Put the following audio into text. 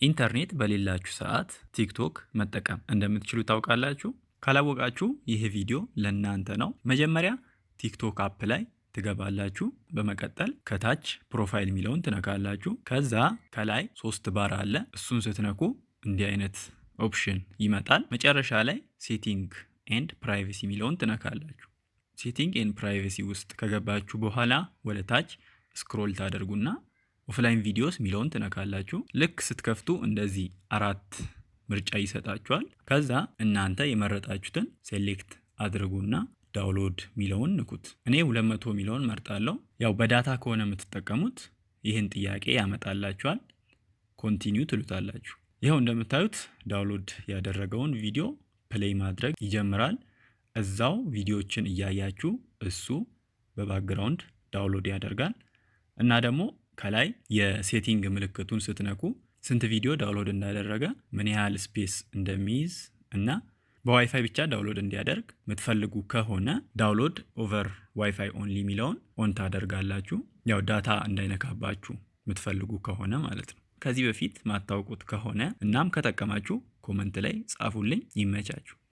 ኢንተርኔት በሌላችሁ ሰዓት ቲክቶክ መጠቀም እንደምትችሉ ታውቃላችሁ? ካላወቃችሁ ይህ ቪዲዮ ለእናንተ ነው። መጀመሪያ ቲክቶክ አፕ ላይ ትገባላችሁ። በመቀጠል ከታች ፕሮፋይል የሚለውን ትነካላችሁ። ከዛ ከላይ 3 ባር አለ። እሱን ስትነኩ እንዲህ አይነት ኦፕሽን ይመጣል። መጨረሻ ላይ ሴቲንግ ኤንድ ፕራይቬሲ የሚለውን ትነካላችሁ። ሴቲንግ ኤንድ ፕራይቬሲ ውስጥ ከገባችሁ በኋላ ወደ ታች ስክሮል ታደርጉና ኦፍላይን ቪዲዮስ ሚለውን ትነካላችሁ። ልክ ስትከፍቱ እንደዚህ 4 ምርጫ ይሰጣችኋል። ከዛ እናንተ የመረጣችሁትን ሴሌክት አድርጉና ዳውንሎድ ሚለውን ንኩት። እኔ 200 ሚለውን መርጣለሁ። ያው በዳታ ከሆነ የምትጠቀሙት ይህን ጥያቄ ያመጣላችኋል። ኮንቲኒው ትሉታላችሁ። ይኸው እንደምታዩት ዳውንሎድ ያደረገውን ቪዲዮ ፕሌይ ማድረግ ይጀምራል። እዛው ቪዲዮዎችን እያያችሁ እሱ በባክግራውንድ ዳውንሎድ ያደርጋል እና ደግሞ ከላይ የሴቲንግ ምልክቱን ስትነኩ ስንት ቪዲዮ ዳውንሎድ እንዳደረገ ምን ያህል ስፔስ እንደሚይዝ እና በዋይፋይ ብቻ ዳውንሎድ እንዲያደርግ የምትፈልጉ ከሆነ ዳውንሎድ ኦቨር ዋይፋይ ኦንሊ የሚለውን ኦን ታደርጋላችሁ። ያው ዳታ እንዳይነካባችሁ የምትፈልጉ ከሆነ ማለት ነው። ከዚህ በፊት ማታውቁት ከሆነ እናም ከጠቀማችሁ ኮመንት ላይ ጻፉልኝ። ይመቻችሁ።